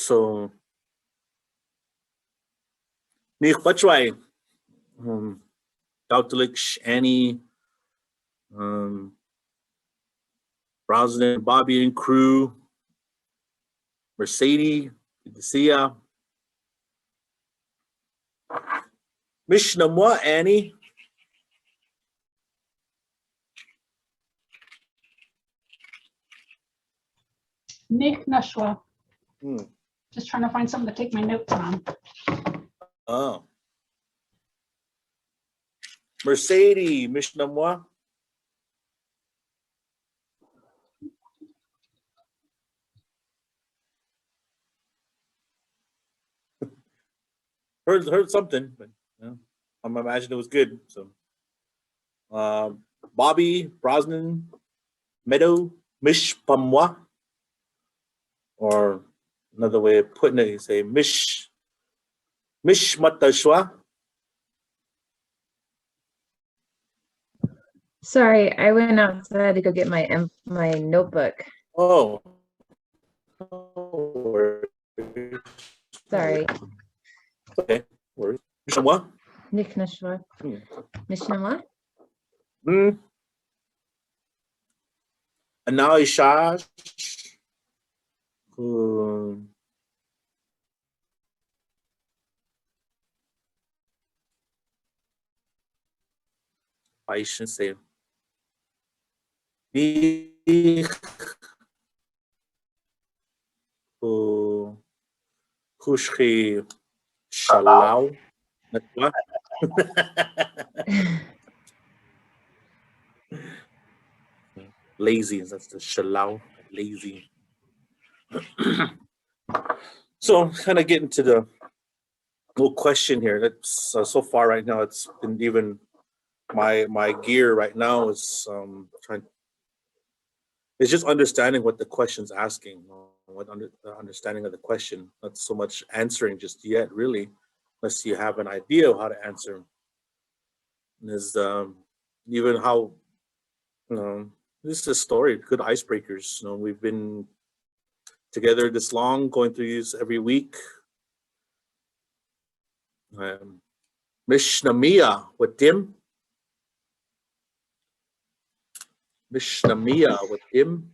So, Nick Bachway, Dautelik, Annie, Brosnan, Bobby and crew, Mercedes, ytiya. Míšnam, Annie. Míšnam. Just trying to find something to take my notes on. Oh. Mercedes, Míšnam. Heard something, but I'm imagining it was good. So, Bobby, Brosnan, Meadow, Mishpamwa, or another way of putting it, you say Mishmatashwa. Sorry, I went outside to go get my notebook. Oh. Sorry. Okay. Worries. Mishpamwa. Niknashwa. Míšnam. And now Iixšáaš. I shouldn't say. Kushki Shalau. Lazy, that's the shalau, lazy. So kind of getting to the little question here. That's so far right now, it's been even my gear right now is it's just understanding what the question's asking, understanding of the question, not so much answering just yet, really, unless you have an idea of how to answer. And there's even how, this is a story, good icebreakers. We've been together this long, going through these every week. Míšnam, watím. Míšnam, watím.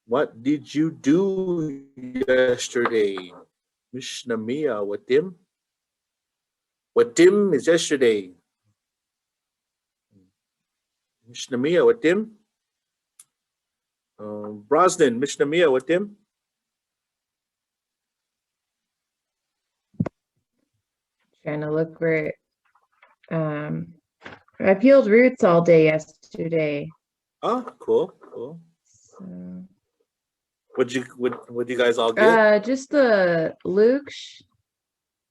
What did you do yesterday? Míšnam, watím. Watím is yesterday. Míšnam, watím. Brosnan, Míšnam, watím. Trying to look where I peeled roots all day yesterday. Oh, cool. So, What you guys all get? just the luksh.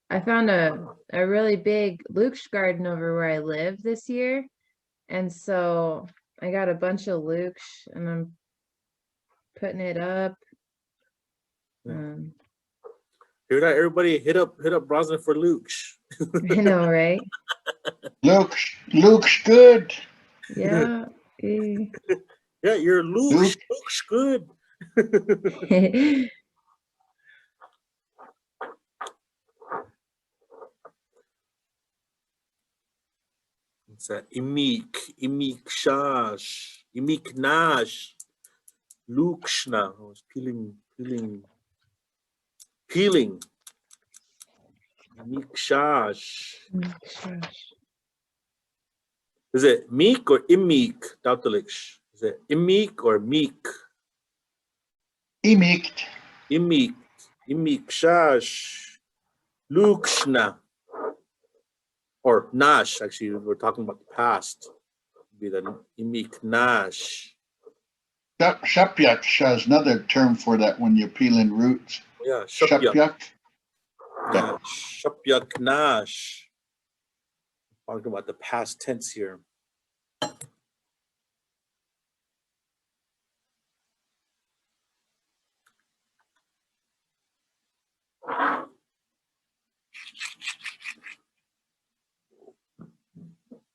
I found a really big luksh garden over where I live this year, and so I got a bunch of luksh and I'm putting it up. Hear that, everybody? Hit up Brosnan for luksh. I know, right? Looks good. Yeah. Yeah, your luksh looks good. It's a ɨmíik, Iixšáaš, ɨmíik, lukshna. I was peeling. Iixšáaš. Is it meek or imíik, Dautelik? Is it imíik or meek? Imíik. Imíik, Iixšáaš, lukshna. Or nash, actually, we're talking about the past. Be the ɨmíik. Šápyax is another term for that when you're peeling roots. Yeah, Šápyax. Yeah, šápyax. Talking about the past tense here.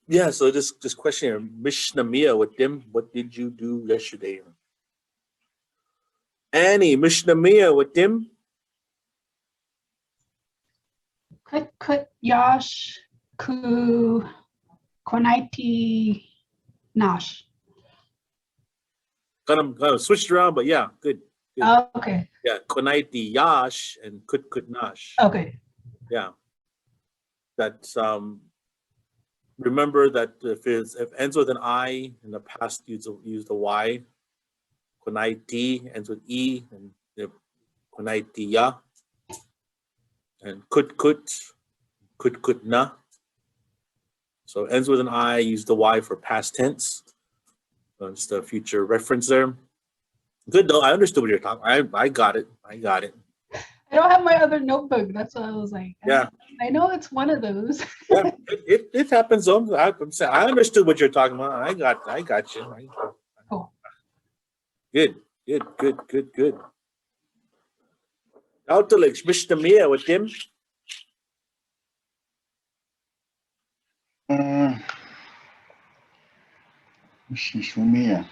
Yeah, so this question here, Míšnam, watím, what did you do yesterday? Annie, Míšnam míya, watím? Kutkutšáaš, kʷanáytiya. Kind of switched around, but yeah, good. Oh, okay. Yeah, kʷanáytiya and kútkutna. Okay. Yeah. That's remember that if it ends with an I in the past, use the Y. Kʷanáytiya ends with E, and the kʷanáytiya. And kútkut, kútkutna. So it ends with an I, use the Y for past tense. Just a future reference there. Good though, I understood what you're talking. I got it. I don't have my other notebook. That's what I was like. Yeah. I know it's one of those. Yeah, it happens though. I understood what you're talking about. I got you. Cool. Good. Tautelik, Míšnam míya, watím? Míya.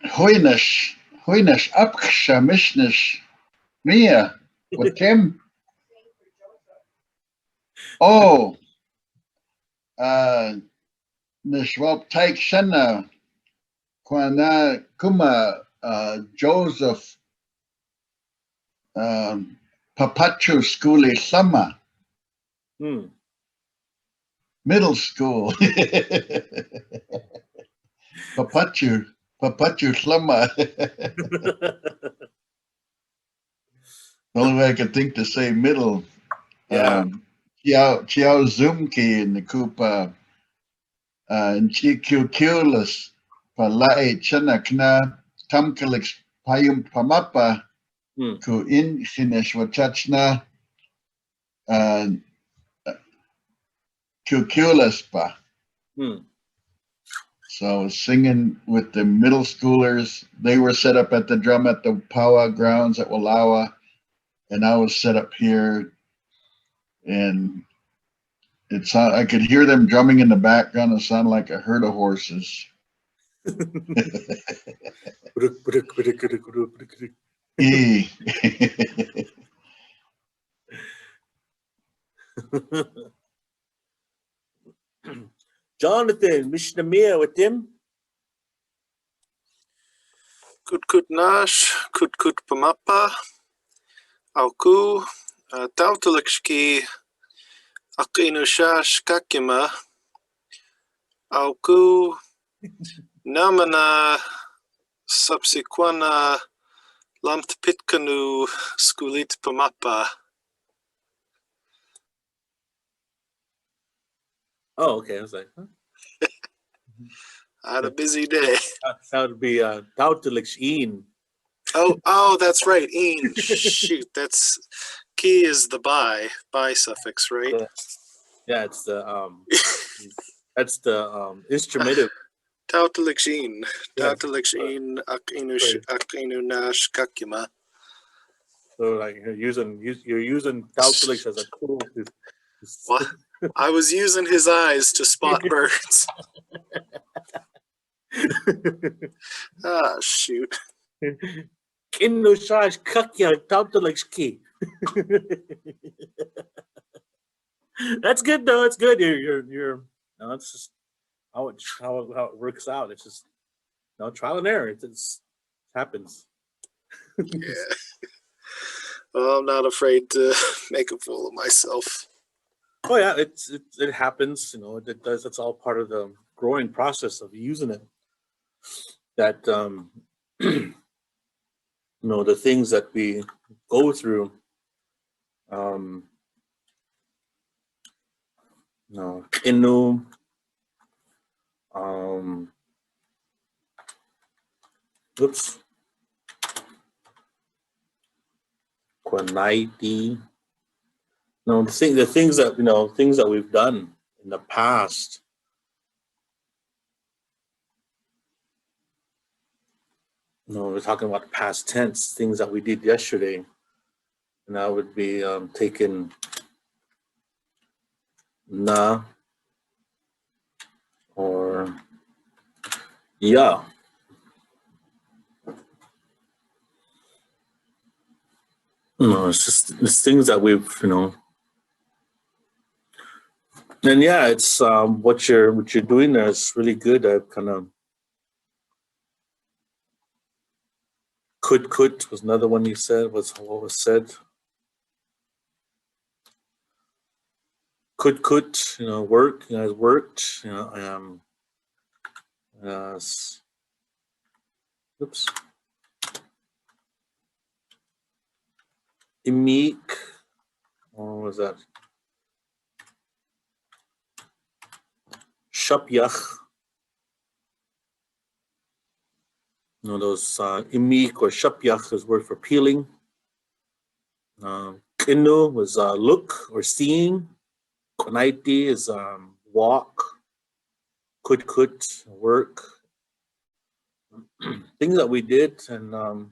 Hoynash apksha mishnish míya. Watím? Oh. Nishwab taik shana. Kʷana kuma Joseph Papachu Schooly Sama. Middle school. Papachu Sama. The only way I could think to say middle. Yeah. Chiao Zumki in the Kupa and Chikúuk Palai Chanakna Tamkalix Payum Pamapa Ku in Hinesh Watachna Kukulaspa. So I was singing with the middle schoolers. They were set up at the drum at the Pawa grounds at Walawa, and I was set up here. And I could hear them drumming in the background. It sounded like a herd of horses. Jonathan, Míšnam míya, watím? Kutkutnash, kútkut pamapa, auku, tautalakshki, Iixšáaš kakima, auku, namana, subsequana, lamt pitkanu, skulit pamapa. Oh, okay. I was like, huh? I had a busy day. That would be tautelik. Oh, that's right. Een. Shoot, that's key is the by suffix, right? Yeah, it's the that's the instrumentive. Tautalikshin. Tautalikshin akinunash kakima. So like you're using tautalik as a tool to What? I was using his eyes to spot birds. Ah, shoot. Iixšáaš kakya tautelik. That's good though. It's good. You're no, it's just how it works out. It's just trial and error. It happens. Yeah. Well, I'm not afraid to make a fool of myself. Oh yeah, it happens. It does. It's all part of the growing process of using it. That the things that we go through. Inu. Oops. Kʷanáytiya. The things that we've done in the past. We're talking about past tense, things that we did yesterday, and I would be taking na or Yeah. No, it's things that we've, and yeah, it's what you're doing there is really good. I kind of kut was another one you said was what was said. Kut, work, I worked, oops. Ɨmíik, or was that? Šápyax. Those imíik or šápyax is word for peeling. Kʷinu was look or seeing. Kʷanáytiya is walk. Kutkut, work. Things that we did, and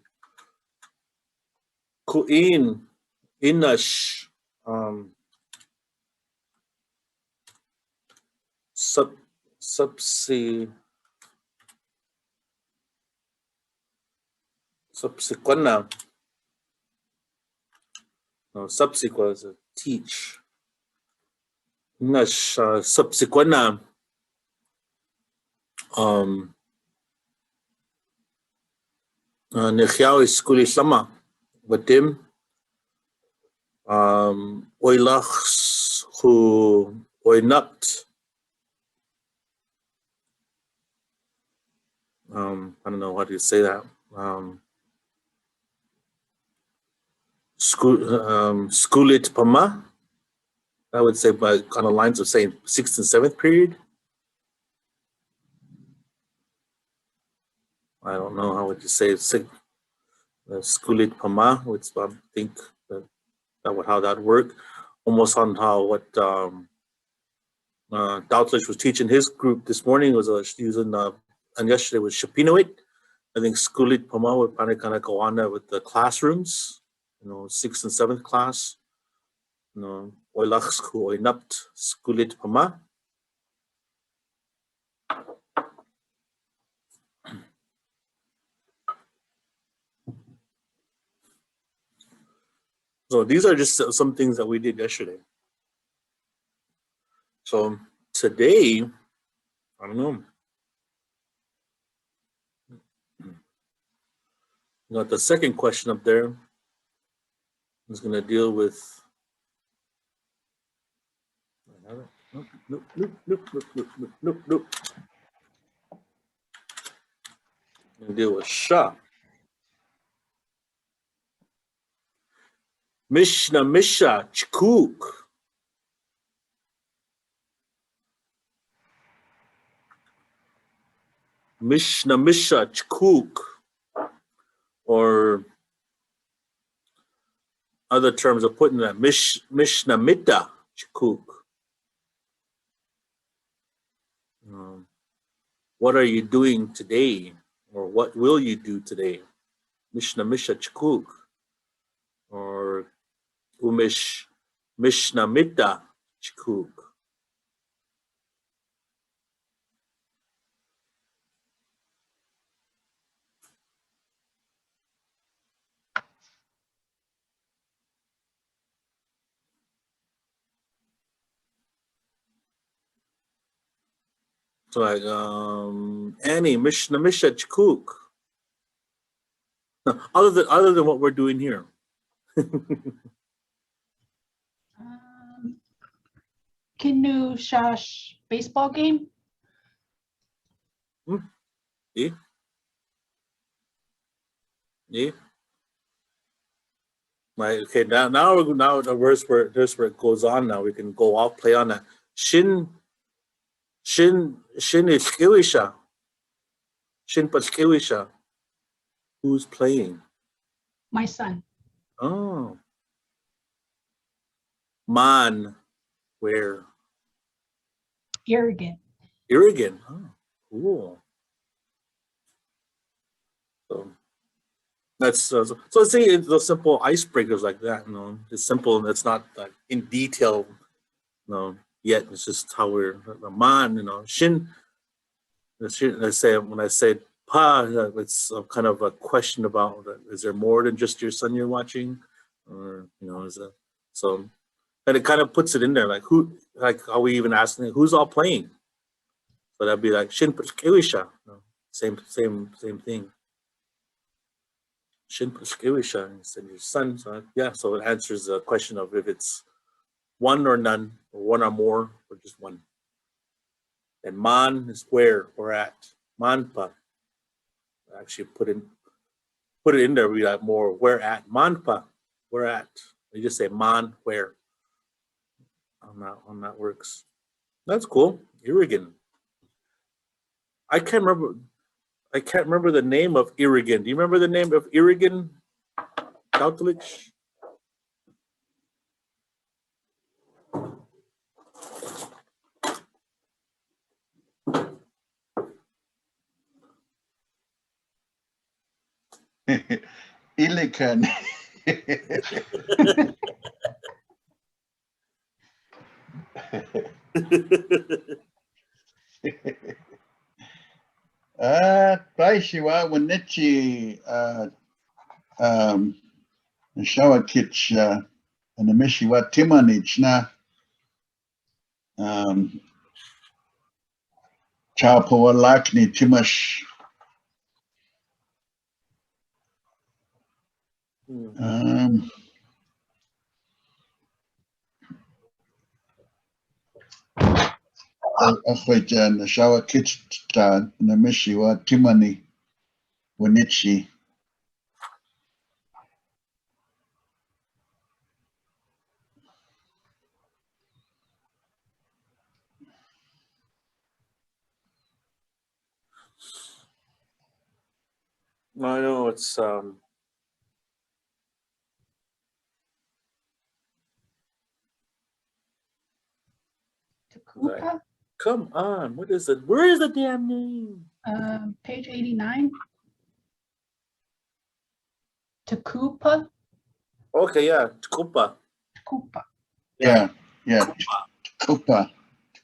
ínuna, kʷana. No, subsequent is a teach. Kūtkutna, Nechiao skuli sama, watím, oilachs who oinapt. I don't know how do you say that. Skulit pama. I would say by on the lines of saying 6th and 7th period. I don't know how would you say skulit pama, which I think that would how that work. Almost on how what Doubtless was teaching his group this morning was using and yesterday was Shapinoit. I think skulit pama would kind of go on there with the classrooms, 6th and 7th class. Oilachs who oinapt skulit pama. So these are just some things that we did yesterday. So today, I don't know. Got the second question up there. Is going to deal with. Nope. Going to deal with sha. Míšnam, míša, čikúuk. Míšnam, míša, čikúuk. Or other terms of putting that Míšnam, míta, čikúuk. What are you doing today? Or what will you do today? Míšnam, míša, čikúuk. Or Míšnam, míta, čikúuk. So like Annie, Míšnam, míša, čikúuk. Other than what we're doing here. Kinu šáaš baseball game. Yeah. Right. Okay. Now the verse where it goes on. Now we can go off, play on that. Shin iskiwisha. Shin paskiwisha. Who's playing? My son. Oh. Man. Where? Arrogant. Irrigant. Oh, cool. So that's so let's say it's those simple icebreakers like that. It's simple and it's not like in detail. Yet it's just how we're the man. Shin Let's say when I say pa, it's kind of a question about, is there more than just your son you're watching, or is it so? And it kind of puts it in there, like who, like are we even asking who's all playing? So that'd be like shin prashkewisha. Same thing. Shin prashkewisha, and your son. So yeah, so it answers the question of if it's one or none, or one or more, or just one. And man is where or at. Manpa. Actually put it in there. We got more where at. Manpa, where at. You just say man where. On that works. That's cool. Irrigan. I can't remember the name of Irrigan. Do you remember the name of Irrigan? Kautelich? Ilikan. Baishiwa Wanichi Shawakich and the Mishiwa Timonich na Chapo Lakni Timash Akhwajan the Shawakich and the Mishiwa Timani Wanichi. I know it's Tkutna, come on, what is it? Where is the damn name? page 89. Tkupa, Okay, yeah, Tkupa. Tkupa, Yeah. Kupa.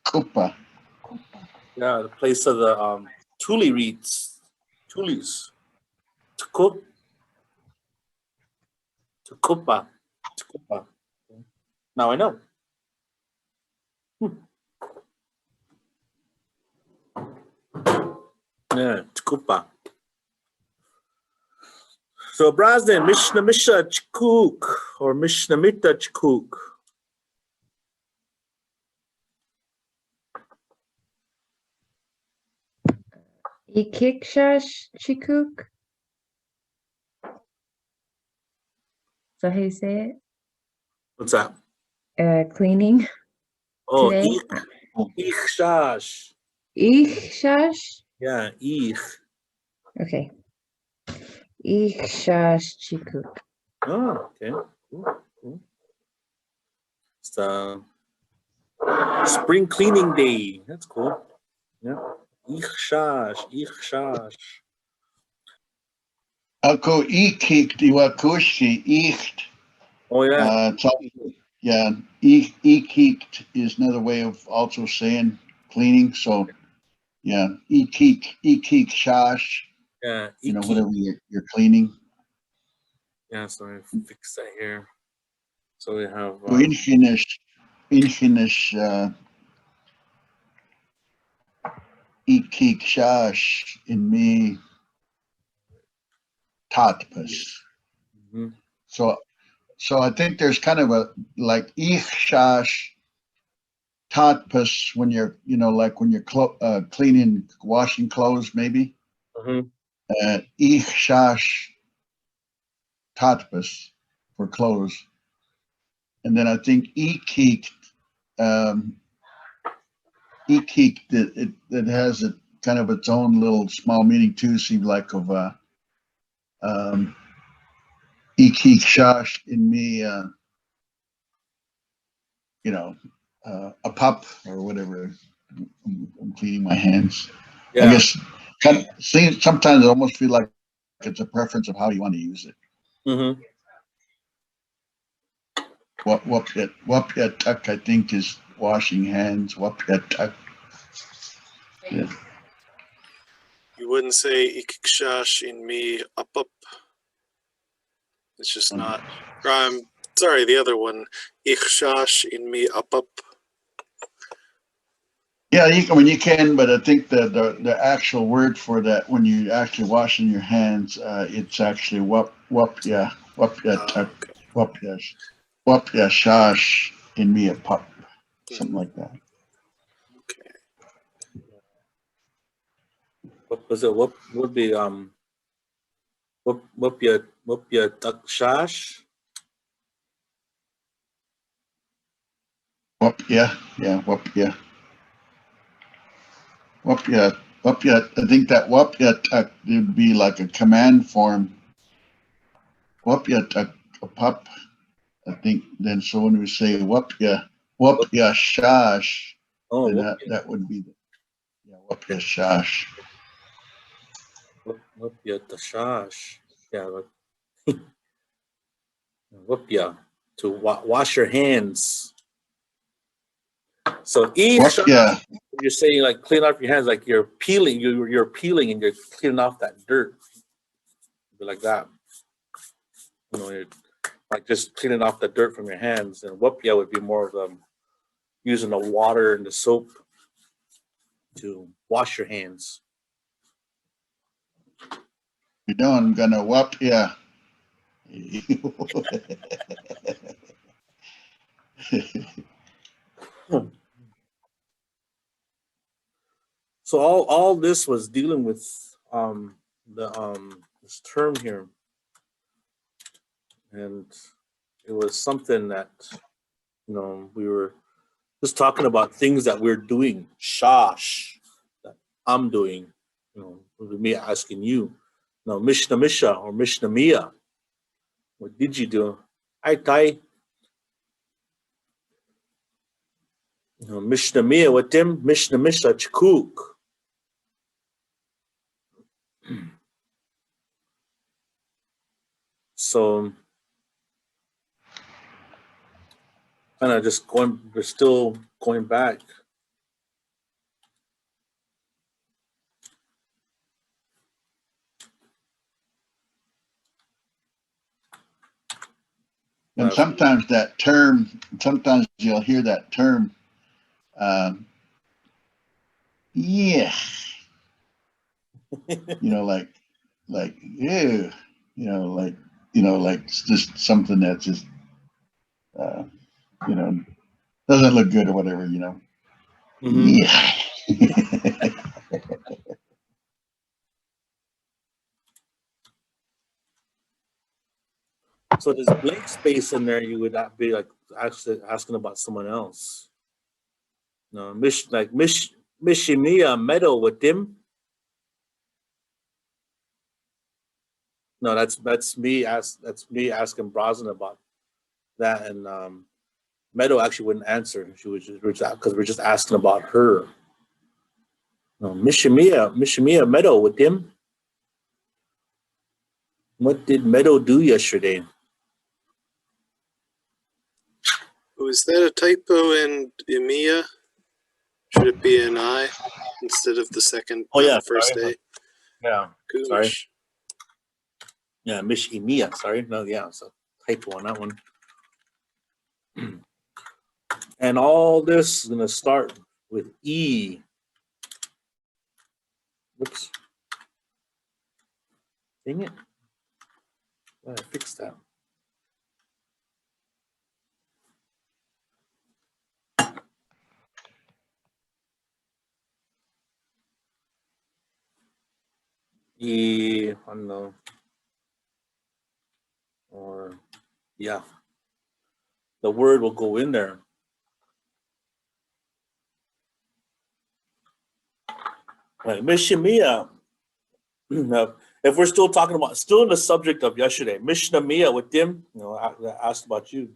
Kupa. Yeah, the place of the tule reeds. Tules. Tkut. Tkupa. Tkupa. Now I know. Yeah, Tkupa. So Brazil, Míšna míša čikúuk, or Míšna míta čikúuk. Iixšáaš čikúuk. Is that how you say it? What's that? Cleaning. Oh, Today? Iixšáaš. Iixšáaš? Yeah, Okay. Iixšáaš čikúuk. Oh, okay. Cool. It's spring cleaning day. That's cool. Yeah. Iixšáaš. Ako ikikt iwakushi icht. Oh yeah. Yeah, ikikt is another way of also saying cleaning. So yeah, šáaš. Yeah. Whatever you're cleaning. Yeah, so I fix that here. So we have Inchinish Iixšáaš in me tatpas. So I think there's kind of a like Iixšáaš tatpas when you're like when you're cleaning, washing clothes maybe. Iixšáaš tatpas for clothes, and then I think ikikt it has a kind of its own little small meaning too. Seems like of Iixšáaš in me, a pup or whatever. I'm cleaning my hands. Yeah. I guess kind of sometimes I almost feel like it's a preference of how you want to use it. Wápya tuck, I think, is washing hands. Wápya tuck. Yeah. You wouldn't say Iixšáaš in me up. It's just not. Sorry, the other one. Iixšáaš in me up. Yeah, you can, but I think the actual word for that when you actually washing your hands, it's actually wápya, šáaš in me a pup, something like that. Okay. What was it? What would be wápya šáaš? Wápya, yeah, wápya. Wápya, I think that wápya would be like a command form. Wápya a pup, I think. Then so when we say wápya šáaš, Oh, then that would be wápya šáaš. wápya šáaš. Yeah, wápya, to wash your hands. So Wápya, you're saying like clean off your hands, like you're peeling, you're peeling and you're cleaning off that dirt, like that. You know, you're like just cleaning off the dirt from your hands. And wápya would be more of using the water and the soap to wash your hands. you know I'm gonna wápya. So all this was dealing with this term here, and it was something that, you know, we were just talking about things that we're doing, šáaš, that I'm doing, you know, with me asking you, míša or míya, what did you do? Ytiya. Míya, watím, míša, čikúuk. So kind of just we're still going back. And sometimes you'll hear that term, yeah, like ew, like it's just something that's just doesn't look good or whatever, Mm-hmm. Yeah. So there's blank space in there. You would not be like actually asking about someone else. No, míya meadow watím. No, that's me asking Brazen about that, and Meadow actually wouldn't answer. She was just because we're just asking about her. No, míya Meadow watím. What did Meadow do yesterday? Was that a typo in imíya? Should it be an I instead of the second? Oh yeah, first sorry. A. Yeah, Gosh. sorry. Yeah, imíya. Sorry, no, yeah, it's a typo on that one. And all this is gonna start with E. Whoops. Dang it. Gotta fix that. I don't know. Or yeah. The word will go in there. Right. Míya. Now, if we're still talking about, still in the subject of yesterday, míya watím, I asked about you.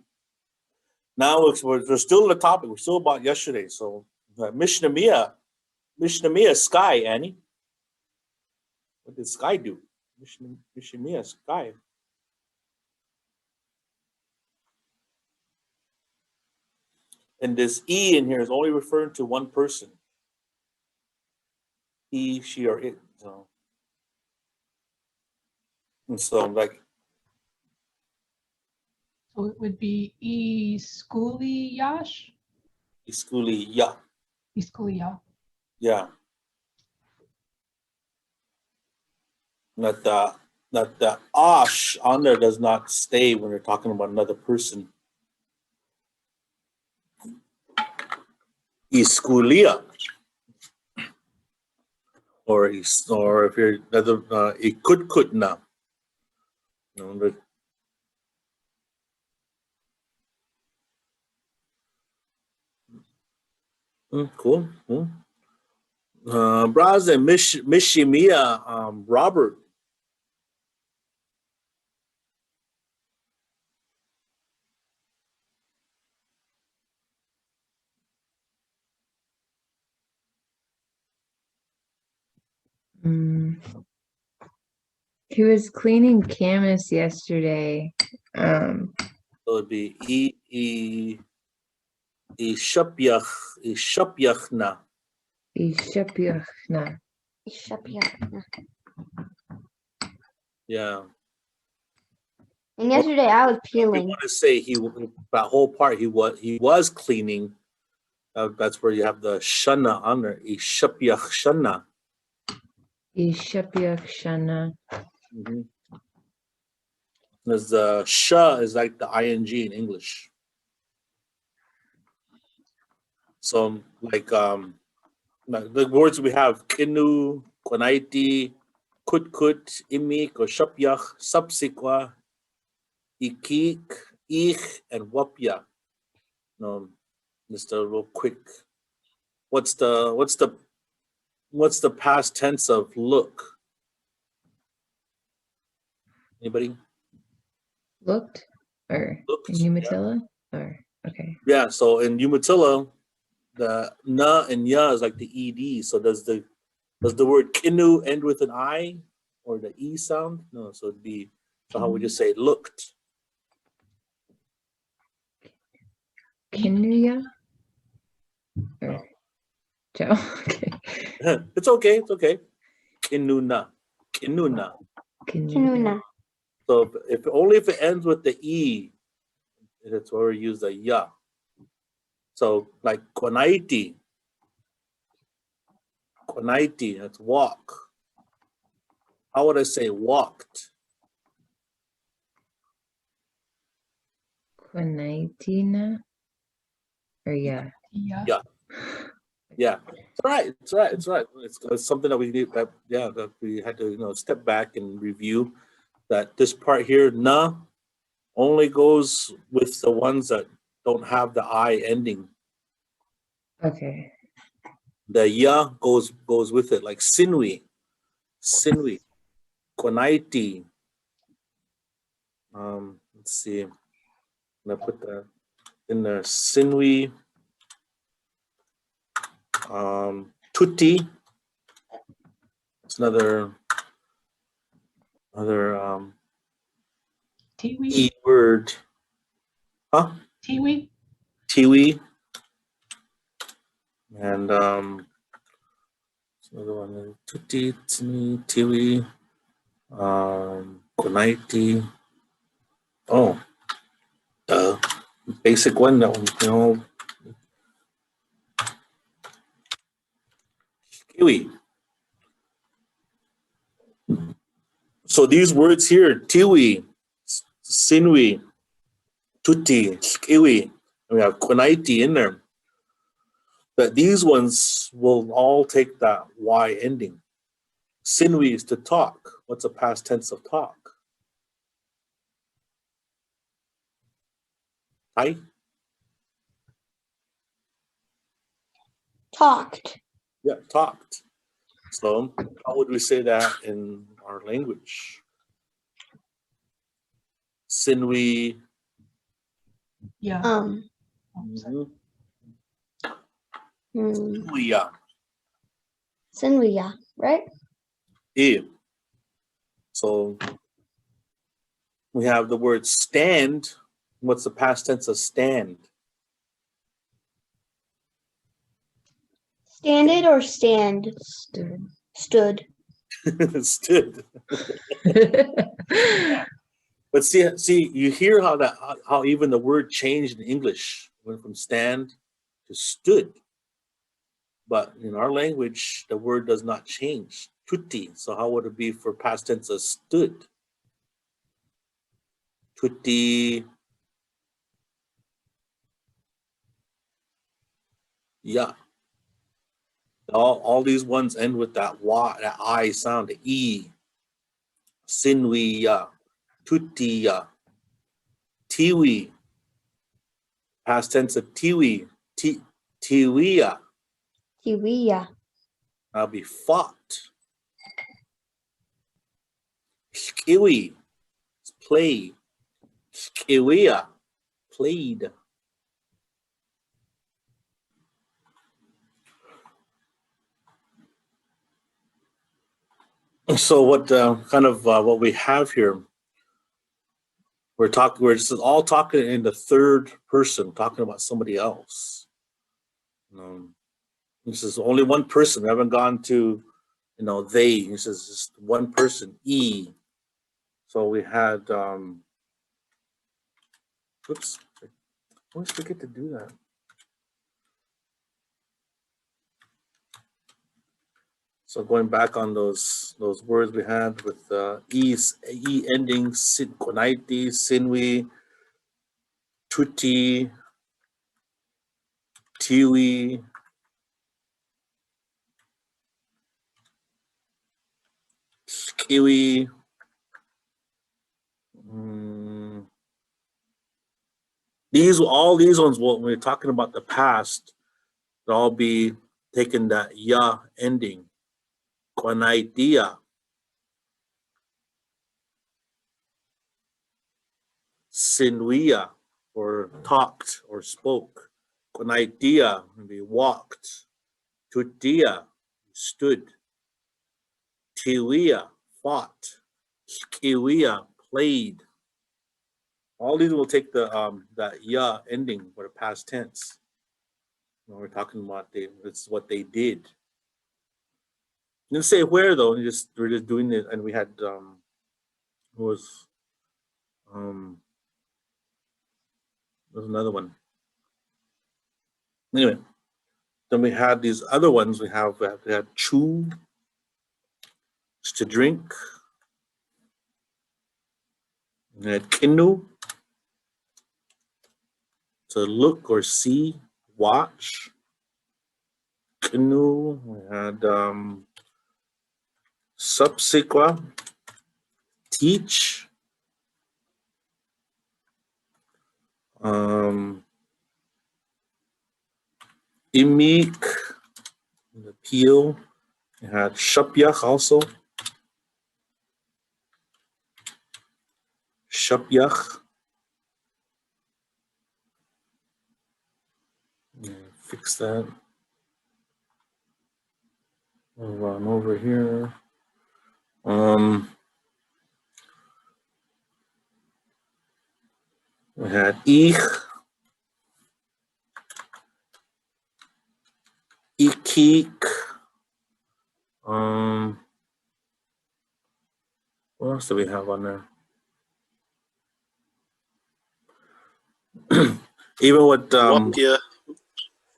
Now we're still in the topic. We're still about yesterday. So míya, sky, Annie. What did sky do? Míya, sky. And this E in here is only referring to one person. He, she, or it. So And so like, So it would be Iixšáaš. Iixšáaš. Iixšáaš. Yeah. That the ash on there does not stay when you're talking about another person. Iixšáaš. Or if you're kútkutna. Cool. Braz and míya, Robert. He was cleaning camas yesterday. So it'd be Iixšáax, Iixšáaxna. Iixšáaxna. Yeah. And yesterday I was We peeling. want to say that whole part he was cleaning. That's where you have the shana on there. Iixšáaxna. Iixšáaxna. There's the sha is like the ing in English. So like the words we have kinu, kʷanáyti, kútkut, ɨmíik or šápyax, subsequent, tkut, ɨmíik, and wápya. Just a real quick. What's the past tense of look? Anybody? Looked? Or Looked, in Umatilla? Or okay. Yeah, so in Umatilla, the na and ya is like the ed. So does the word kinu end with an I or the e sound? No, so it'd be, so how would you say looked? Míya? Or Joe? Okay. It's okay, it's okay. Ínuna. Ínuna. So if only if it ends with the e, that's where we use the ya. So like kʷanáytiya, that's walk. How would I say walked? Kʷanáytiya? Or yeah. Yeah. Yeah, it's right. It's something that we need. That we had to step back and review. That this part here, na, only goes with the ones that don't have the I ending. Okay. The ya goes with it, like sinwi, kʷanáyti. Let's see. I'm gonna put that in there. Sinwi. Tutti. It's another Tiwi. E word. Huh? Tiwi. Tiwi. And another one. Tutti, tiwi. Kʷanáytiya. Oh, the basic one that kiwi. So these words here, tiwi, sinwi, tutti, kiwi, we have kʷanáyti in there. But these ones will all take that Y ending. Sinwi is to talk. What's the past tense of talk? Hi? Talked. Yeah, talked. So how would we say that in our language? Sinwi. Yeah. Nwiya. Nwiya, right? Yeah. So we have the word stand. What's the past tense of stand? Standed or stand? Stood. Stood. Stood. But see, you hear how even the word changed in English, went from stand to stood. But in our language, the word does not change. Tutti. So how would it be for past tense of stood? Tutti. Yeah. All these ones end with that that I sound, the E. Nwiya, tutiya, tiwi. Past tense of tiwi, tiwiya. Tiwiya. That'll be fought. Kiwi, play. Kiwiya, played. So what what we have here, we're just all talking in the third person, talking about somebody else. This is only one person. We haven't gone to, they. This is just one person, E. So we had, oops, I always forget to do that. So going back on those words we had with E ending, kʷanáytiya, sinwi, tutti, tiwi, kiwi. All these ones, when we're talking about the past, they'll all be taking that ya ending. Kʷanáytiya, nwiya, or talked or spoke. Kʷanáytiya, maybe walked. Tutiya, stood. Tiwiya, fought. Kiwiya, played. All these will take the that ya ending for the past tense. When we're talking about it's what they did. Didn't say where though. We're just doing it, and we had was there's another one. Anyway, then we had these other ones. We had chew, to drink. We had kinu, to look or see, watch. Kinu. We had subsequent, teach. Ɨmíik, the peel. We had šápyax also. Šápyax. Fix that. We'll run over here. We had ɨmíik. What else do we have on there? Even with Wápya.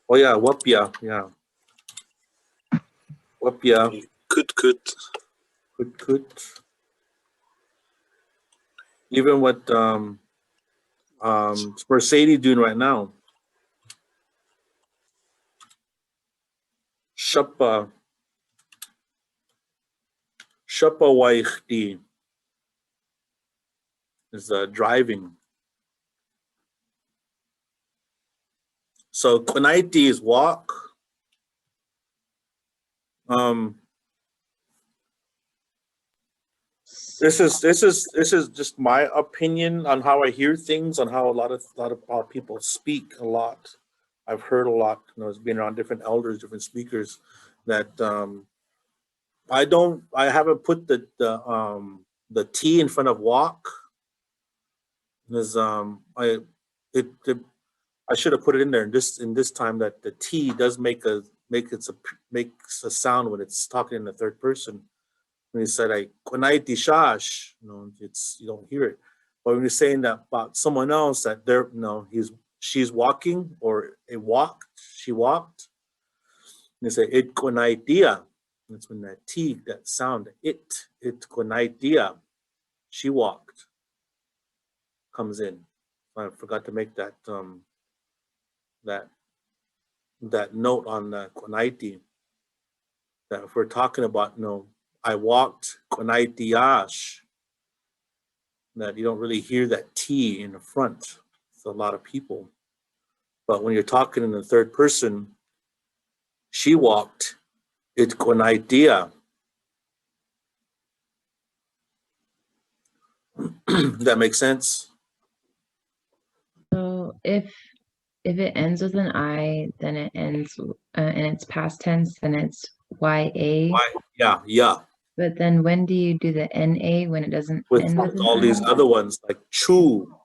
Oh yeah, wápya, yeah. Wápya. Kútkut. Kutkut. Even what Mercedes doing right now. Šápyax is driving. So kʷanáytiya is walk. This is just my opinion on how I hear things, on how a lot of how people speak a lot. I've heard a lot, it's been around different elders, different speakers, that I haven't put the T in front of walk. Because I should have put it in there in this time, that the T does makes a sound when it's talking in the third person. when you say like kʷanáytiya šáaš, it's, you don't hear it. But when you're saying that about someone else, that they're, she's walking, or it walked, she walked, and you say Itkʷanáytiya. That's when that T, that sound, Itkʷanáytiya, she walked, comes in. I forgot to make that that note on the kʷanáyti, that if we're talking about, I walked kʷanáytiya, that you don't really hear that T in the front. It's a lot of people. But when you're talking in the third person, she walked Itkʷanáytiya. That makes sense? So if it ends with an I, then it ends and it's past tense, then it's YA. Yeah. But then when do you do the NA when it doesn't With end with an all I? these other ones, like chew,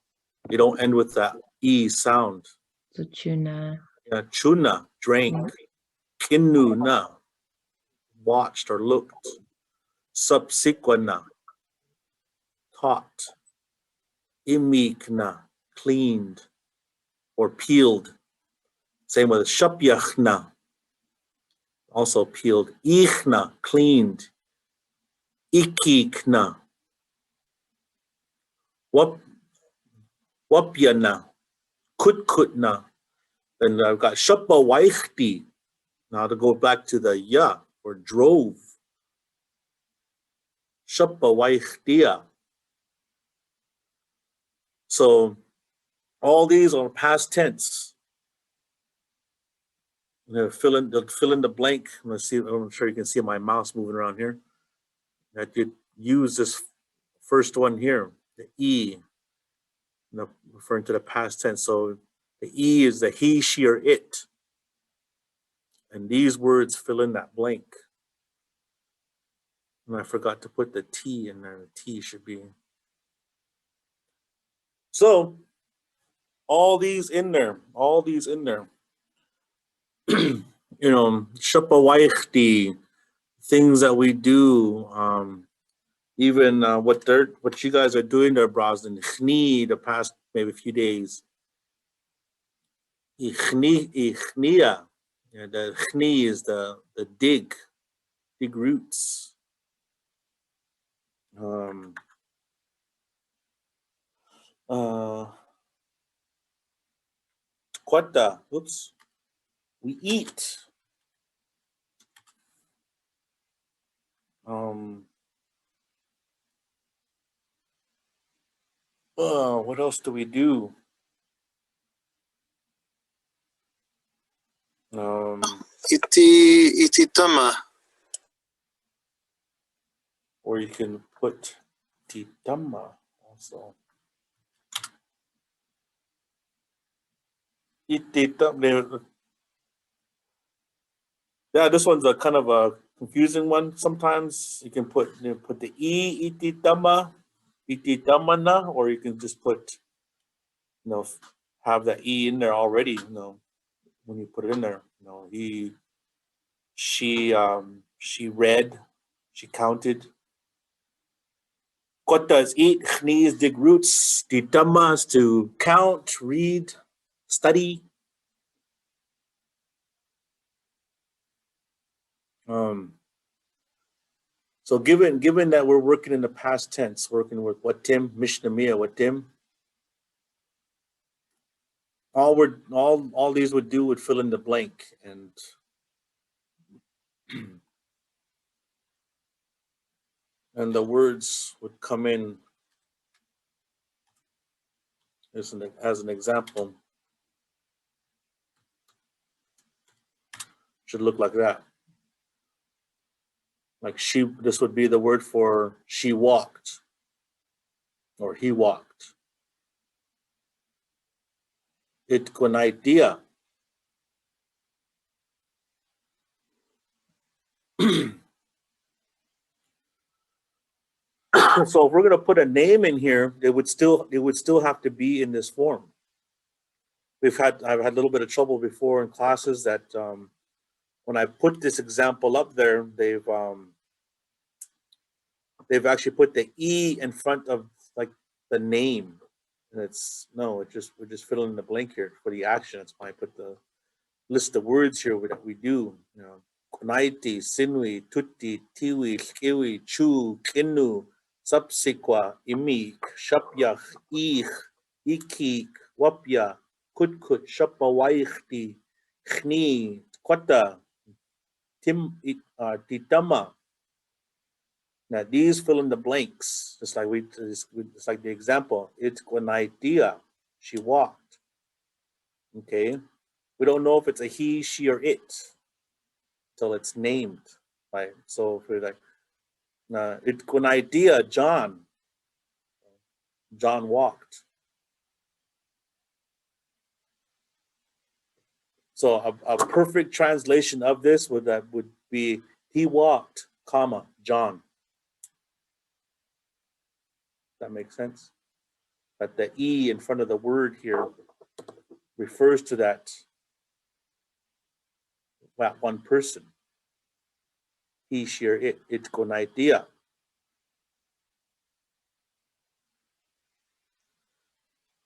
you don't end with that E sound. So chuna. Yeah, chuna, drank. Ínuna, watched or looked. Subsequentna, taught. Ɨmíik, cleaned or peeled. Same with šápyax, also peeled. Iixšáaš, cleaned. Itkutna, wápya, kútkutna. Then I've got šápyax. Now to go back to the ya, or drove. Šápyax. So all these are past tense. They'll fill in the blank. Let's see. I'm sure you can see my mouse moving around here. That you use this first one here, the E, referring to the past tense. So the E is the he, she, or it. And these words fill in that blank. And I forgot to put the T in there. The T should be. So all these in there. Šápyax, things that we do, even what you guys are doing there, Brosnan, the past maybe few days. Míya, the is the dig roots. Tkutna, oops, we eat. What else do we do? Ititama. Or you can put titama also. Ytiya. Yeah, this one's a kind of a confusing one. Sometimes you can put the E, ititamana, or you can just put, have that E in there already, when you put it in there. She read, she counted. Kota is eat, chni is dig roots, titama is to count, read, study. So given that we're working in the past tense, working with watím, Míšnam, míya, watím, all these would do would fill in the blank, and and the words would come in as an example. Should look like that. Like this would be the word for she walked, or he walked. Itkວanáytiya. So if we're going to put a name in here, it would still have to be in this form. I've had a little bit of trouble before in classes that when I put this example up there, they've they've actually put the E in front of like the name. And it's, no, we're just filling in the blank here for the action. That's why I put the list of words here that we do. You know, kʷanáyti, sinwi, tuti, tiwi, skiwi, chu, kinu, subsequa, ɨmíik, šápyax, iixšáaš, wápya, kútkut, šápyax, xni, tkutna, titama. Now these fill in the blanks, just like just like the example. Itkʷanáytiya, she walked. Okay, we don't know if it's a he, she, or it till it's named, right? So if we're like Itkʷanáytiya, John walked. So a perfect translation of this would be he walked, comma, John. That makes sense? But the E in front of the word here refers to that one person. He, she, or it. Itkʷanáytiya.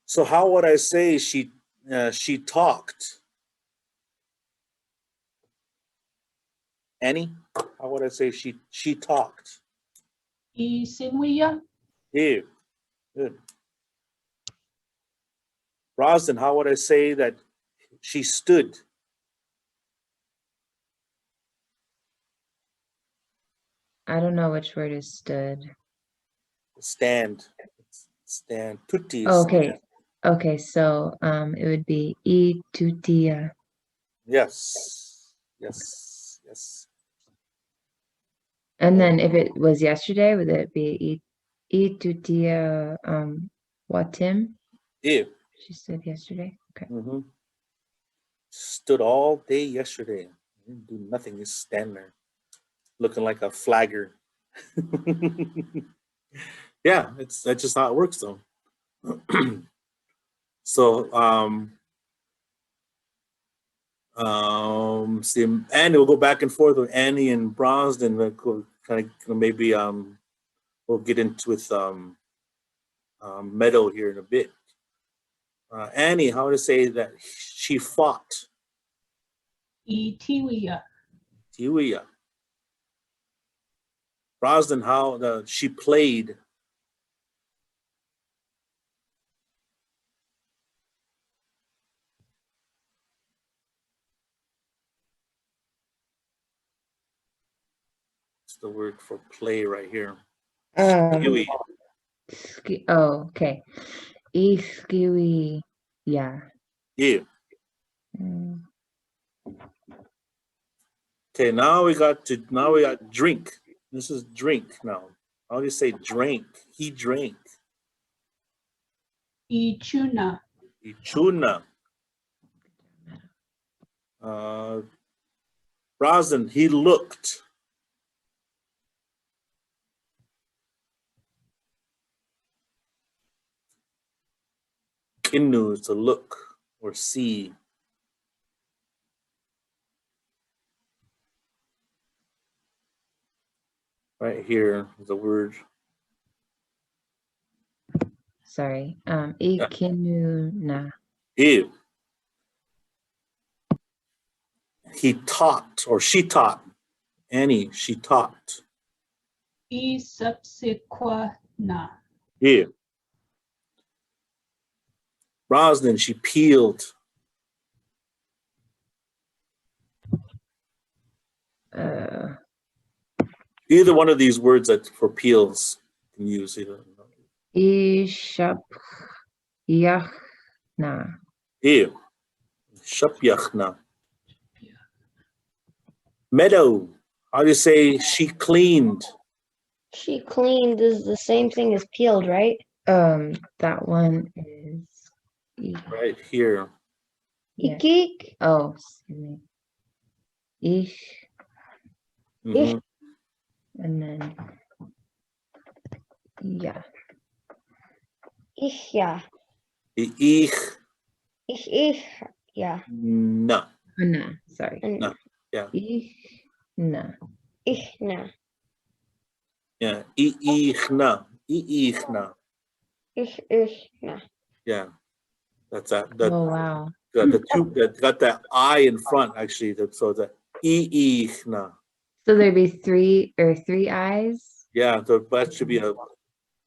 So how would I say she talked? Annie, how would I say she talked? Nwiya. Yeah, good. Rosden, how would I say that she stood? I don't know which word is stood. Stand. Tutti is Okay. stand. Okay, so it would be ytiya. Yes. And then if it was yesterday, would it be ytiya watím? Yeah. She said yesterday. Okay. Mm-hmm. Stood all day yesterday. Didn't do nothing. Just stand there, looking like a flagger. Yeah, that's just how it works, though. So see, Annie, we'll go back and forth with Annie and Brosden. We'll kind of maybe we'll get into with Meadow here in a bit. Annie, how to say that she fought? Ytiya. Ytiya. Brosden, how she played? It's the word for play right here. Oh, okay. Iixšáaš. Yeah. Yeah. Okay, now we got drink. This is drink now. How do you say drank? He drank. Ínuna. Ínuna. Brosden, he looked. Kinu is to look or see. Right here is the word. Sorry. Ínuna. Ew. He taught or she taught. Annie, she taught. Kūtkutna. Ew. Brosden, she peeled. Either one of these words that for peels you can use either. Iixšáax. Ew. Šápyax. Meadow, how do you say she cleaned? She cleaned is the same thing as peeled, right? That one is Right here. yeah. Ɨmíik. Oh, excuse me. Mhm. And then yeah. Iixšáaš. Iixšáaš. No. Kʷana, sorry. No. Yeah. Iixšáaš. Iixšáaš. Yeah, Iixšáaš, Iixšáaš. Iixšáaš. Yeah, that's that. Oh, wow. The two that got that I in front actually. So the Iixšáaš. So there'd be three eyes. Yeah, so that should be a.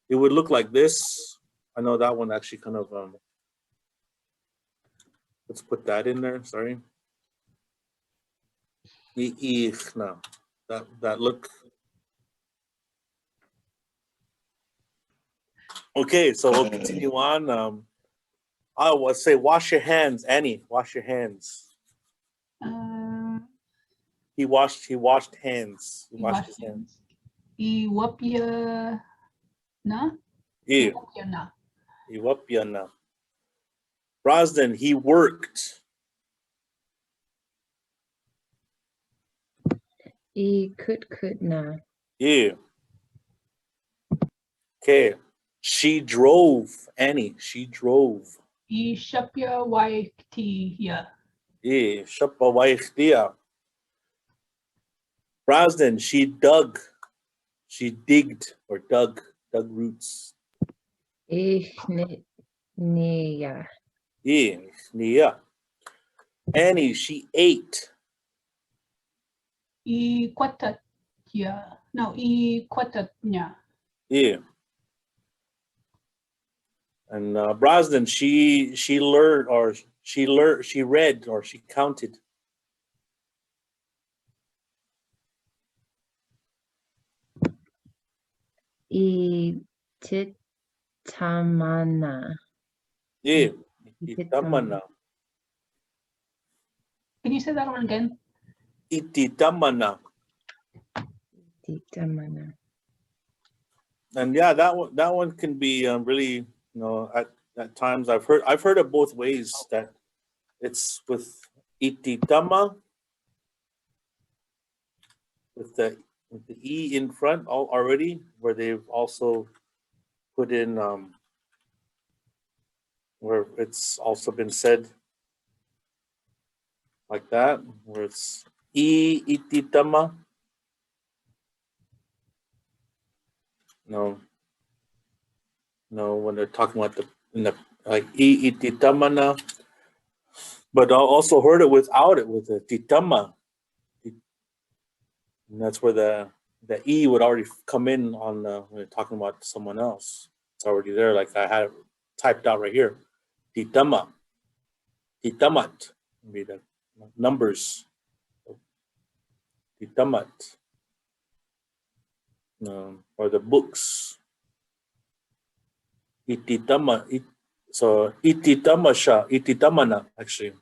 It would look like this. I know that one actually kind of. Let's put that in there. Sorry. Iixšáaš. That look. Okay, so we'll continue on. I would say wash your hands, Annie. Wash your hands. He washed hands. He washed his hands. Wápya. Yeah. Iwapyana. Brosnan, he worked. Kútkutna. Yeah. Okay. She drove, Annie. She drove. Šápyax. Yeah. Šápyax. Brosnan, she dug. She digged or dug roots. Míya. Yeah. Nwiya. Annie, she ate. Tkutna. No, Tkutna. Yeah. And Brosnan, she learned or she read or she counted. Tkutna. Yeah. Tkutna. Can you say that one again? Tkutna. Tkutna. And yeah, that one can be really, at times I've heard it both ways, that it's with ytiya with the e in front already, where they've also put in where it's also been said like that, where it's ytiya. No, when they're talking about like ytiya, but I also heard it without it, with the titama, and that's where the e would already come in on when you're talking about someone else. It's already there, like I had it typed out right here. Titama, titamat, be the numbers. Titamat, or the books. Ititama, so ititamana actually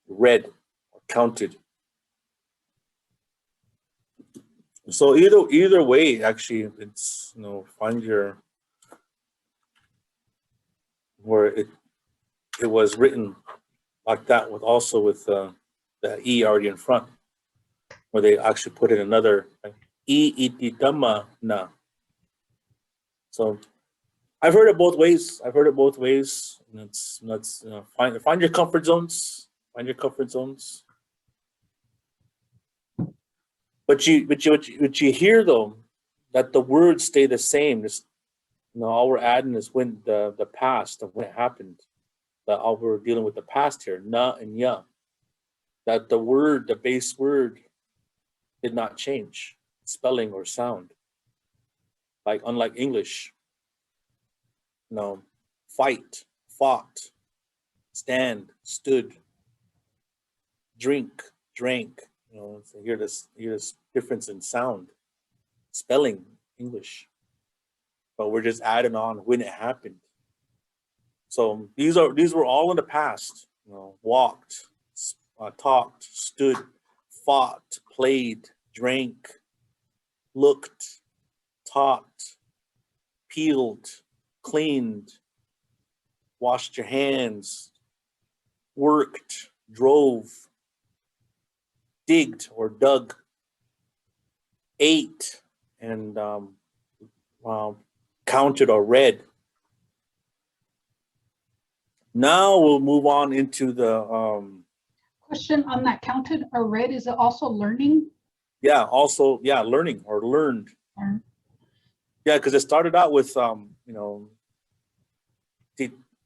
read or counted. So either way, actually, it's find your where it was written like that, with the e already in front, where they actually put in another ititamana. So I've heard it both ways. And it's find your comfort zones. Find your comfort zones. But you hear though that the words stay the same. Just all we're adding is when the past of when it happened. That all we're dealing with the past here, na and ya. That the base word did not change, spelling or sound. Like unlike English. Fight, fought, stand, stood, drink, drank. So hear this difference in sound, spelling English, but we're just adding on when it happened. So these were all in the past. Walked, talked, stood, fought, played, drank, looked, taught, peeled, cleaned, washed your hands, worked, drove, digged or dug, ate, and counted or read. Now we'll move on into the Question on that: counted or read, is it also learning? Yeah, also learning or learned. Yeah, because it started out with you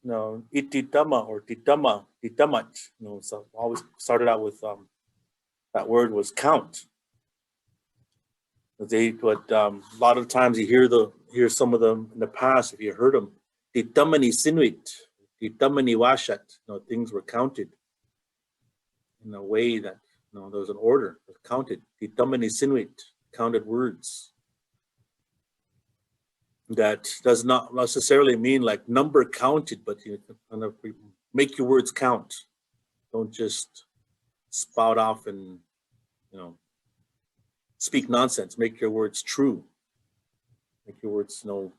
know, ititama or titamat, you know, so always started out with that word was count. But a lot of times you hear some of them in the past, if you heard them, titamani sinuit, titamani washat, you know, things were counted in a way that, you know, there was an order, it was counted. Titamani sinuit, counted words. That does not necessarily mean like number counted, but you kind of make your words count. Don't just spout off and, you know, speak nonsense. Make your words true. Make your words, you know,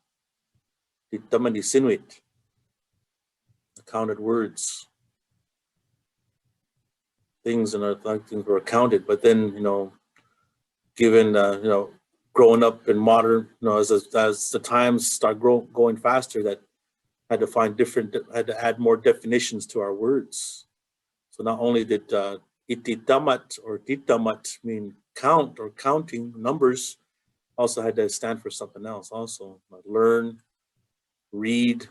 titamani sinuit, counted words. Things and other things were counted, but then, you know, given you know, growing up in modern, you know, as the times start going faster, that had to find had to add more definitions to our words. So not only did ititamat or titamat mean count or counting numbers, also had to stand for something else. Also, like learn, read,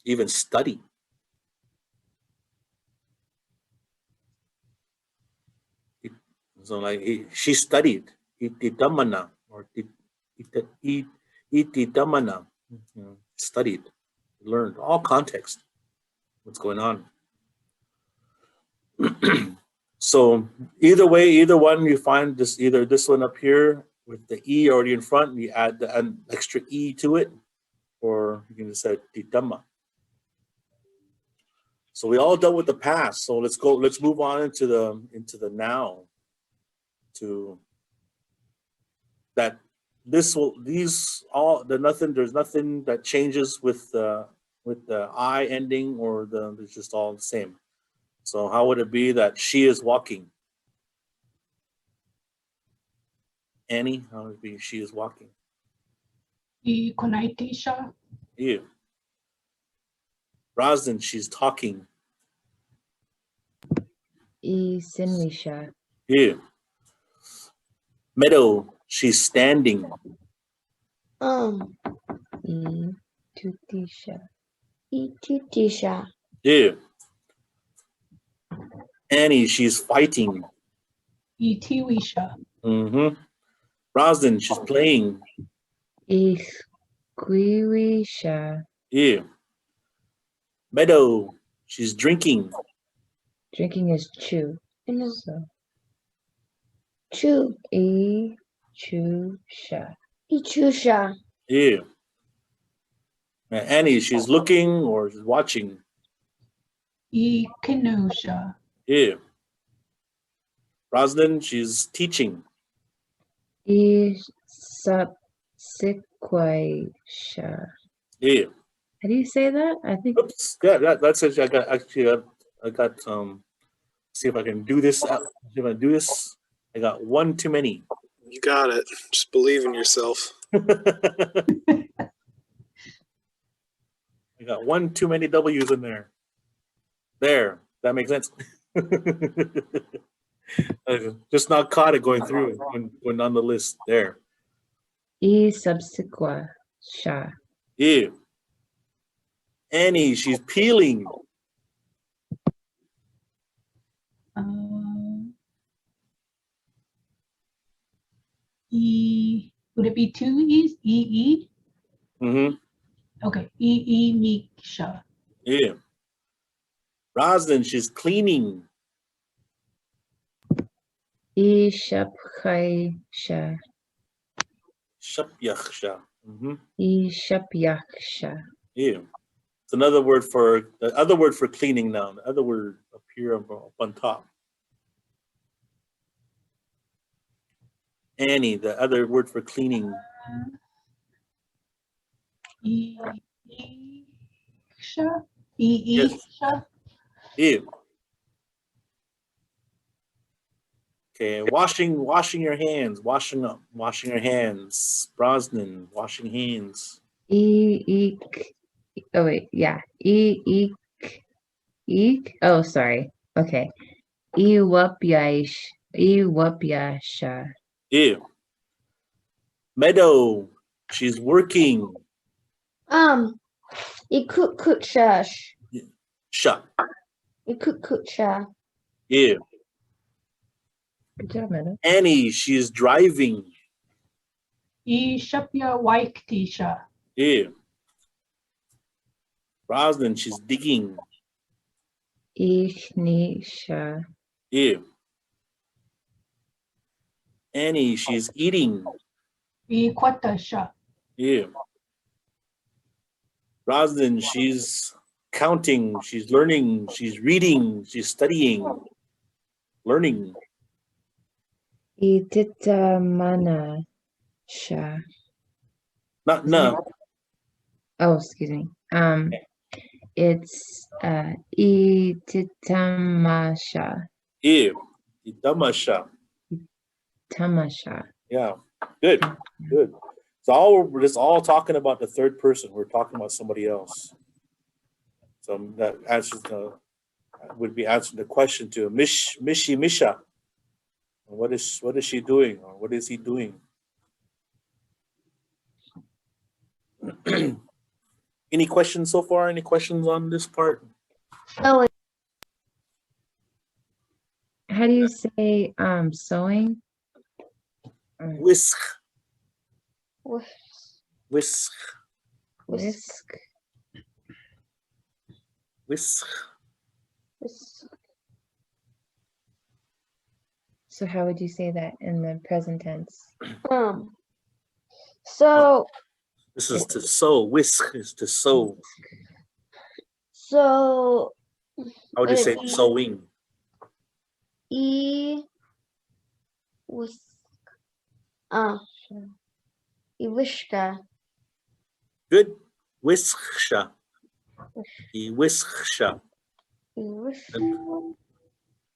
even study. So like she studied ititamana or ititamana, you know, studied, learned, all context, what's going on. So either way, either one, you find this, either this one up here with the E already in front, and you add an extra E to it, or you can just say titama. So we all dealt with the past. So let's move on into the now. To that, there's nothing that changes with the I ending, or it's just all the same. So how would it be that she is walking? Annie, how would it be she is walking? Kʷanáytiya. Yeah. Rosalind, she's talking. Míša. Yeah. Meadow, she's standing. Ytiya. Yeah. Annie, she's fighting. Ytiya. Mm-hmm. Rosalind, she's playing. Itkwiwisha. Yeah. Meadow, she's drinking. Drinking is chew. So Chu. Iixšáaš. Iixšáaš. Yeah. And Annie, she's looking or she's watching. Iikkenusha. Yeah. Rosalind, she's teaching. Iixšáaš. Yeah. How do you say that? I think. Oops. Yeah, that's it. I got see if I can do this. See if I do this. I got one too many. You got it. Just believe in yourself. I got one too many W's in there. There. That makes sense. Just not caught it going through when on the list. There. Iixšáaš. Yeah. Annie, she's peeling. Would it be two E's? E? Mm-hmm. Okay. Ɨmíik. Yeah. Rosalind, she's cleaning. Iixšáaš. Šápyax. Mm-hmm. Iixšáaš. Yeah. It's another word for the other word for cleaning now. The other word up here up on top. Annie, the other word for cleaning. Iixšáaš. Yes. Iixšáaš. Yeah. Okay, washing your hands, washing your hands. Brosnan, washing hands. Iixšáaš. Oh wait, yeah. Iixšáaš. Oh, sorry. Okay. Iixšáaš. Yeah. Meadow, She's working. Kūtkutšáaš. Sha. Kūtkutšáaš. Yeah. Good job, Meta. Annie, she's driving. Iixšáaš. Yeah. Roslyn, she's digging. Iixšáaš. Yeah. Annie, she's eating. Tkutšáaš. Yeah. Roslyn, she's counting, she's learning, she's reading, she's studying, learning. Tkūtkutna. Not no. Oh, excuse me. It's ytiya. Yeah. Tamasha. Tamasha. Yeah. Good. Good. We're just all talking about the third person. We're talking about somebody else. So that answers would be answering the question to Míša. What is she doing, or what is he doing? Any questions so far? Any questions on this part? Oh, How do you say sewing? Whisk. whisk. Whisk. Whisk. Whisk. Whisk. So how would you say that in the present tense? So This is to sew. Whisk is to sew. So How would you say Maybe- sewing? whisk. Iixšáaš. Good. Whisksha. Whisksha. Iixšáaš.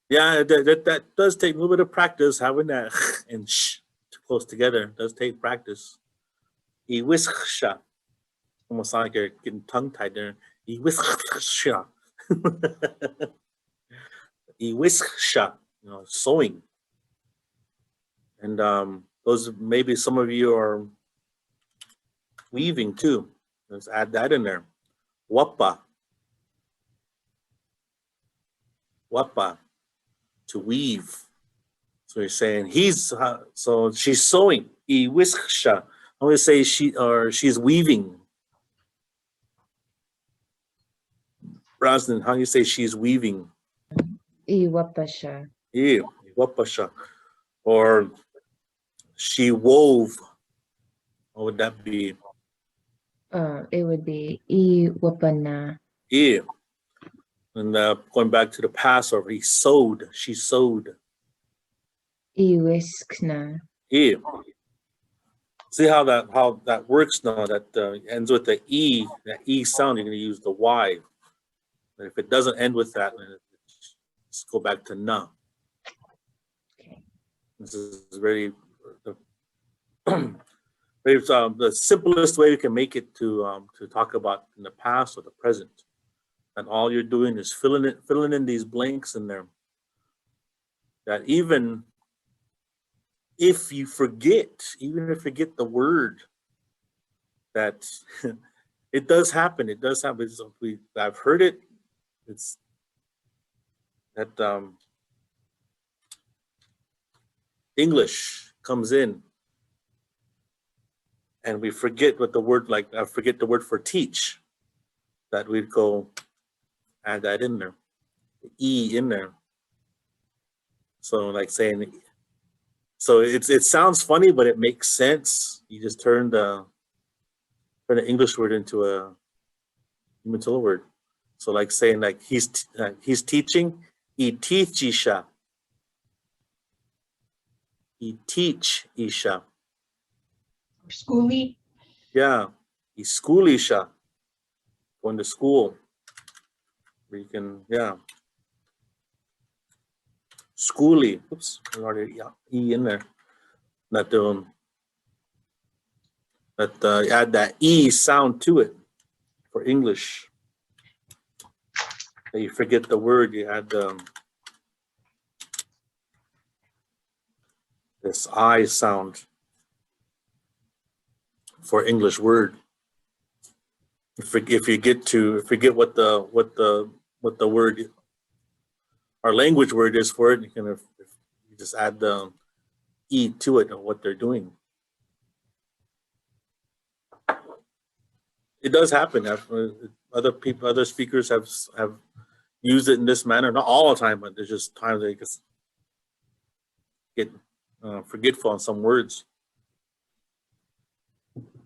Yeah, that does take a little bit of practice. Having that and sh close together does take practice. Iixšáaš. Almost like you're getting tongue tied there. Iixšáaš. Iixšáaš. You know, sewing. And those, maybe some of you are weaving too. Let's add that in there. Wápya. Wápya, to weave. So you're saying so she's sewing. Iixšáaš. I always say she's weaving. Roslyn, how do you say she's weaving? Iwapasha. Yeah, wápya. Or she wove. What would that be? It would be Iwapana. Yeah. And going back to the Passover, he sewed. She sewed. Iwiskna. Yeah. See how that works now? That ends with the E. That E sound. You're going to use the Y. But if it doesn't end with that, then let's go back to na. Okay. This is really the simplest way we can make it to talk about in the past or the present. And all you're doing is filling in these blanks in there. That even if you forget the word, that it does happen. It does happen. I've heard it. It's that English comes in and we forget what the word, like I forget the word for teach, that we'd go add that in there, the E in there. So like saying, so it sounds funny, but it makes sense. You just turn the English word into a Umatilla word. So like saying like he's teaching, ytiya. He teach Iixšáaš. Schoolie. Yeah, he's schoolisha, going to school. Where you can, yeah. Schoolie. Oops, there's already E in there. Not doing. But add that E sound to it for English. You forget the word, you add this I sound for English word. If you get to forget what the word, our language word is for it, you can you just add the e to it of what they're doing. It does happen. Other speakers have used it in this manner, not all the time, but there's just times they just get forgetful on some words.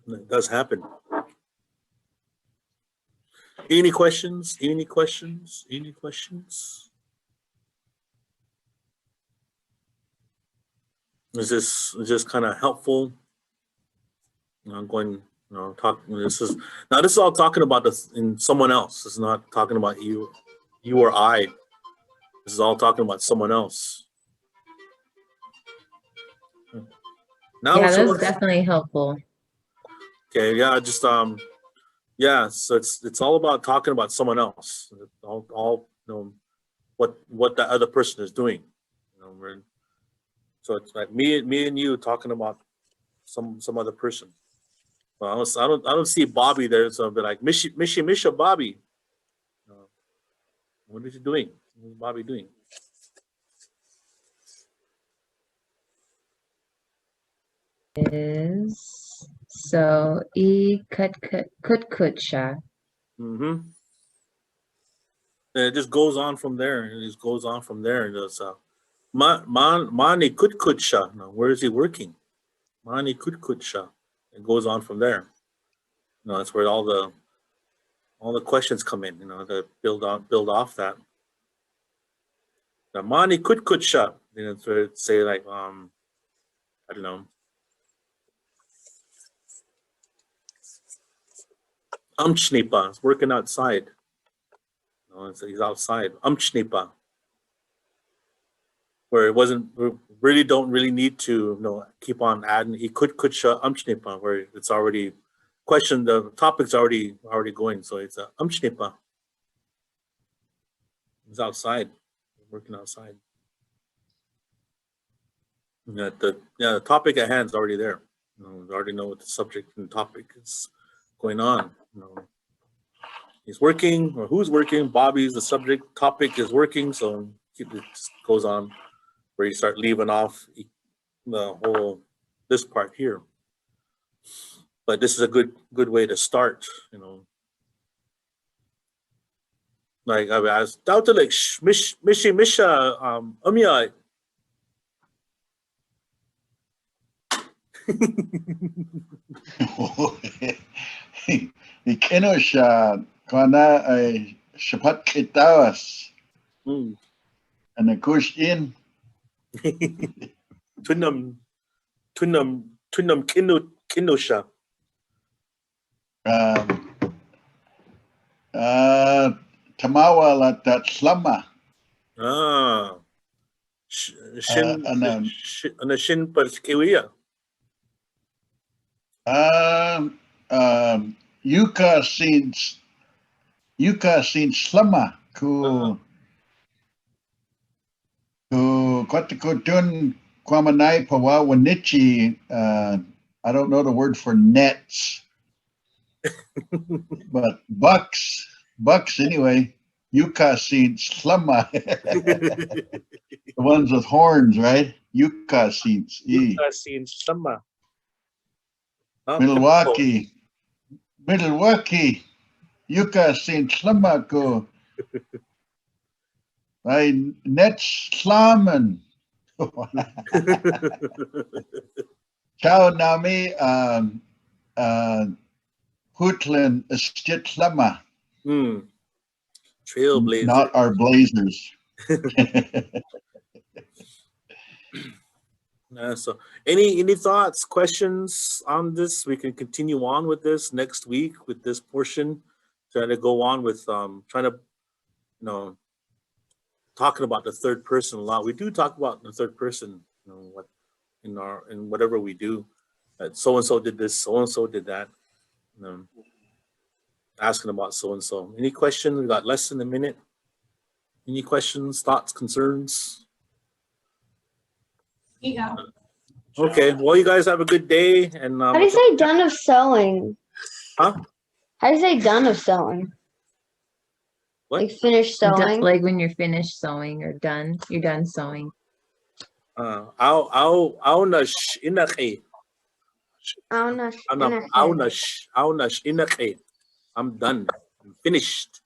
It does happen. Any questions? Any questions? Any questions? Is this kind of helpful? I'm going, talking. This is all talking about this in someone else. It's not talking about you or I. This is all talking about someone else. Now, Yeah, that was definitely helpful. Okay, yeah, just yeah. So it's all about talking about someone else. All what that other person is doing. So it's like me and you talking about some other person. Well, I don't see Bobby there, so I'll be like, Misha, Bobby. What is he doing? What's Bobby doing? Is so Kutkutšáaš. Mm-hmm. And it just goes on from there. It just goes on from there. It does. Mani Kutkutšáaš. Now, where is he working? Mani Kutkutšáaš. It goes on from there. That's where all the questions come in. To build off that. The Mani Kutkutšáaš. To say like I don't know. Amchnipa is working outside. He's outside. Amchnipa. Where we don't really need to keep on adding Kūtkutšáaš amchnipa, where it's already questioned, the topic's already going, so it's a amchnipa. He's outside, working outside. The topic at hand is already there. We already know what the subject and topic is going on. He's working, or who's working? Bobby's the subject. Topic is working, so it just goes on where you start leaving off the whole this part here. But this is a good way to start. Like I was doubted, like míša ɨmíya. Ikenosha kʷanáytiya shapat kitawas. And the kush in. Tunam kinosha. Tamawa that slama. Shin perskiwiya. Yuka sin slama ku kūtkutna kʷanáytiya pawa wanichi. I don't know the word for nets, but bucks anyway. Yuka sin slama. The ones with horns, right? Yuka sin slama. Milwaukee. Yuka sin slama ko. I net slamen. Ciao nami Hutlen stit slama. Trailblazers. Not our blazers. So any thoughts, questions on this? We can continue on with this next week with this portion. Trying to go on with trying to talking about the third person a lot. We do talk about the third person, what in whatever we do. So and so did this, so and so did that. Asking about so and so. Any questions? We got less than a minute. Any questions, thoughts, concerns? Yeah. Okay, well, you guys have a good day. And How do you say done of sewing? Huh? How do you say done of sewing? What? Like finished sewing? Like when you're finished sewing or done, you're done sewing. Aunash inake. Aunash. Aunash inake. I'm done. I'm finished.